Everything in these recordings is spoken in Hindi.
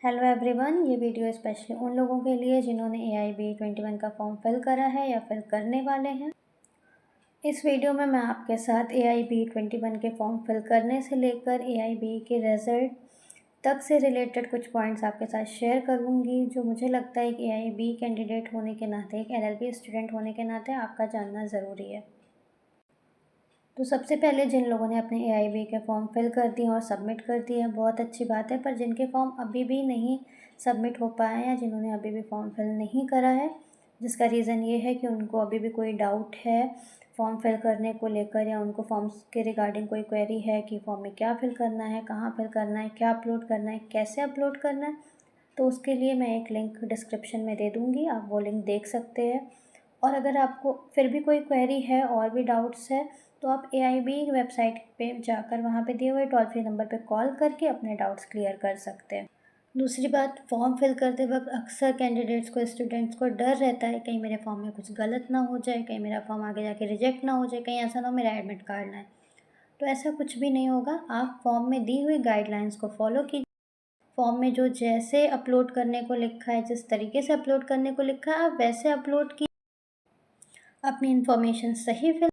हेलो एवरीवन, ये वीडियो स्पेशली उन लोगों के लिए जिन्होंने AIB21 का फॉर्म फिल करा है या फिल करने वाले हैं। इस वीडियो में मैं आपके साथ AIB21 के फॉर्म फिल करने से लेकर AIB के रिज़ल्ट तक से रिलेटेड कुछ पॉइंट्स आपके साथ शेयर करूंगी, जो मुझे लगता है कि AIB कैंडिडेट होने के नाते, एक LLB स्टूडेंट होने के नाते आपका जानना ज़रूरी है। तो सबसे पहले जिन लोगों ने अपने AIB के फॉर्म फिल कर दिए और सबमिट कर दिए हैं, बहुत अच्छी बात है। पर जिनके फॉर्म अभी भी नहीं सबमिट हो पाए या जिन्होंने अभी भी फॉर्म फिल नहीं करा है, जिसका रीज़न ये है कि उनको अभी भी कोई डाउट है फॉर्म फिल करने को लेकर, या उनको फॉर्म्स के रिगार्डिंग कोई क्वेरी है कि फॉर्म में क्या फिल करना है, कहाँ फिल करना है, क्या अपलोड करना है, कैसे अपलोड करना है, तो उसके लिए मैं एक लिंक डिस्क्रिप्शन में दे दूँगी, आप वो लिंक देख सकते हैं। और अगर आपको फिर भी कोई क्वेरी है और भी डाउट्स है, तो आप AIB वेबसाइट पे जाकर वहाँ पे दिए हुए टोल फ्री नंबर पे कॉल करके अपने डाउट्स क्लियर कर सकते हैं। दूसरी बात, फॉर्म फिल करते वक्त अक्सर कैंडिडेट्स को, स्टूडेंट्स को डर रहता है कहीं मेरे फॉर्म में कुछ गलत ना हो जाए, कहीं मेरा फॉर्म आगे जाके रिजेक्ट ना हो जाए, कहीं ऐसा ना हो मेरा एडमिट कार्ड ना है। तो ऐसा कुछ भी नहीं होगा। आप फॉर्म में दी हुई गाइडलाइंस को फॉलो कीजिए। फॉर्म में जो जैसे अपलोड करने को लिखा है, जिस तरीके से अपलोड करने को लिखा है, आप वैसे अपलोड कीजिए। अपनी इन्फॉर्मेशन सही फिल।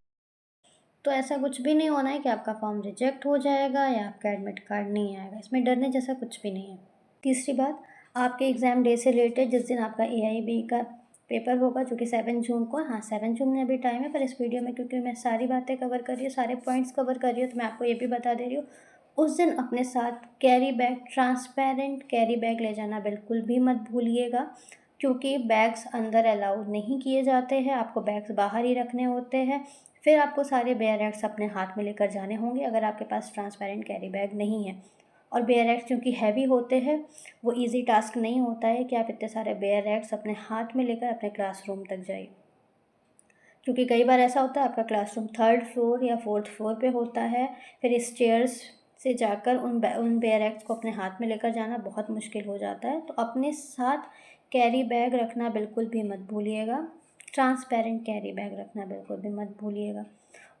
तो ऐसा कुछ भी नहीं होना है कि आपका फॉर्म रिजेक्ट हो जाएगा या आपका एडमिट कार्ड नहीं आएगा। इसमें डरने जैसा कुछ भी नहीं है। तीसरी बात, आपके एग्ज़ाम डे से रिलेटेड जिस दिन आपका AIB का पेपर होगा, जो कि 7 जून को, हाँ 7 जून में अभी टाइम है, पर इस वीडियो में क्योंकि मैं सारी बातें कवर कर रही हूँ, सारे पॉइंट्स कवर कर रही हूँ, तो मैं आपको ये भी बता दे रही हूँ, उस दिन अपने साथ carry bag, transparent carry bag ले जाना बिल्कुल भी मत भूलिएगा, क्योंकि बैग्स अंदर अलाउड नहीं किए जाते हैं। आपको बैग्स बाहर ही रखने होते हैं। फिर आपको सारे बेयर एक्ट्स अपने हाथ में लेकर जाने होंगे अगर आपके पास ट्रांसपेरेंट कैरी बैग नहीं है। और बेयर एक्ट्स क्योंकि हैवी होते हैं, वो इजी टास्क नहीं होता है कि आप इतने सारे बेयर एक्ट्स अपने हाथ में लेकर अपने क्लासरूम तक जाइए, क्योंकि कई बार ऐसा होता है आपका क्लासरूम 3rd फ्लोर या 4th फ्लोर पे होता है। फिर स्टेयर्स से जाकर उन बेयर एक्ट्स को अपने हाथ में लेकर जाना बहुत मुश्किल हो जाता है। तो अपने साथ कैरी बैग रखना बिल्कुल भी मत भूलिएगा। ट्रांसपेरेंट कैरी बैग रखना बिल्कुल भी मत भूलिएगा।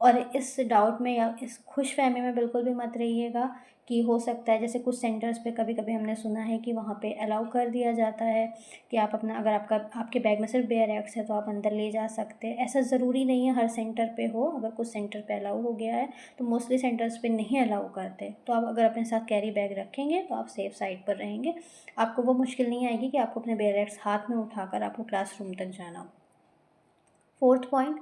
और इस डाउट में या इस खुशफहमी में बिल्कुल भी मत रहिएगा कि हो सकता है, जैसे कुछ सेंटर्स पे कभी कभी हमने सुना है कि वहाँ पे अलाउ कर दिया जाता है कि आप अपना, अगर आपके बैग में सिर्फ बेयर एक्ट्स है तो आप अंदर ले जा सकते हैं। ऐसा ज़रूरी नहीं है हर सेंटर पे हो। अगर कुछ सेंटर पे अलाउ हो गया है तो मोस्टली सेंटर्स पे नहीं अलाउ करते। तो आप अगर अपने साथ कैरी बैग रखेंगे तो आप सेफ साइड पर रहेंगे। आपको वो मुश्किल नहीं आएगी कि आपको अपने बेयर एक्ट्स हाथ में उठाकर आपको क्लासरूम तक जाना हो। 4th पॉइंट,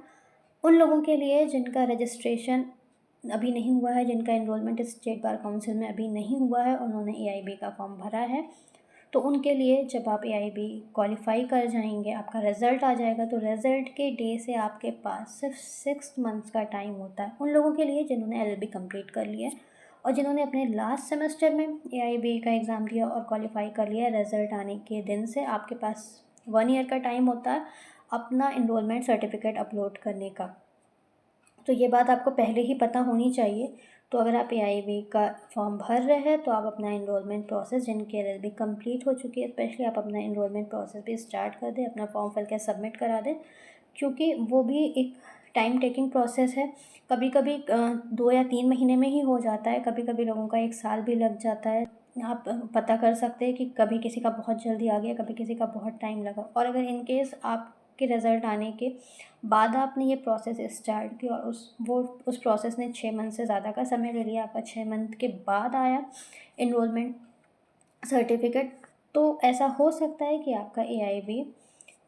उन लोगों के लिए जिनका रजिस्ट्रेशन अभी नहीं हुआ है, जिनका एनरोलमेंट स्टेट बार काउंसिल में अभी नहीं हुआ है, उन्होंने AIB का फॉर्म भरा है, तो उनके लिए जब आप AIB क्वालिफाई कर जाएंगे, आपका रिज़ल्ट आ जाएगा, तो रिज़ल्ट के डे से आपके पास सिर्फ 6 मंथ्स का टाइम होता है। उन लोगों के लिए जिन्होंने LLB कंप्लीट कर लिया है और जिन्होंने अपने लास्ट सेमेस्टर में AIB का एग्ज़ाम दिया और क्वालिफाई कर लिया, रिज़ल्ट आने के दिन से आपके पास 1 ईयर का टाइम होता है अपना इनरोलमेंट सर्टिफिकेट अपलोड करने का। तो ये बात आपको पहले ही पता होनी चाहिए। तो अगर आप AIB का फॉर्म भर रहे हैं तो आप अपना इनरोलमेंट प्रोसेस, जिनकी LLB कंप्लीट हो चुकी है स्पेशली, आप अपना इनरोलमेंट प्रोसेस भी स्टार्ट कर दें, अपना फॉर्म फिल कर सबमिट करा दें, क्योंकि वो भी एक टाइम टेकिंग प्रोसेस है। कभी कभी 2 या 3 महीने में ही हो जाता है, कभी कभी लोगों का 1 साल भी लग जाता है। आप पता कर सकते हैं कि कभी किसी का बहुत जल्दी आ गया, कभी किसी का बहुत टाइम लगा। और अगर इन केस आपके रिज़ल्ट आने के बाद आपने ये प्रोसेस स्टार्ट किया और उस प्रोसेस ने 6 मंथ से ज़्यादा का समय ले लिया, आपका 6 मंथ के बाद आया इनरोलमेंट सर्टिफिकेट, तो ऐसा हो सकता है कि आपका AIB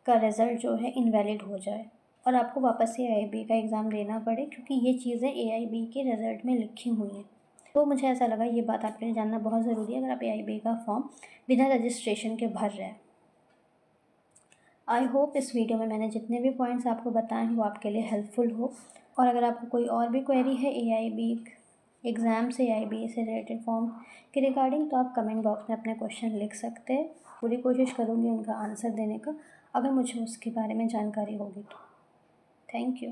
का रिज़ल्ट जो है इनवैलिड हो जाए और आपको वापस से AIB का एग्ज़ाम देना पड़े, क्योंकि ये चीज़ें AIB के रिज़ल्ट में लिखी हुई हैं। तो मुझे ऐसा लगा ये बात आपके लिए जानना बहुत ज़रूरी है अगर आप AIB का फॉर्म बिना रजिस्ट्रेशन के भर रहे हैं। आई होप इस वीडियो में मैंने जितने भी पॉइंट्स आपको बताए हैं वो आपके लिए हेल्पफुल हो। और अगर आपको कोई और भी क्वेरी है AIB एग्ज़ाम से, AIB से रिलेटेड फॉर्म के रिगार्डिंग, तो आप कमेंट बॉक्स में अपने क्वेश्चन लिख सकते हैं। पूरी कोशिश करूँगी उनका आंसर देने का, अगर मुझे उसके बारे में जानकारी होगी तो। Thank you.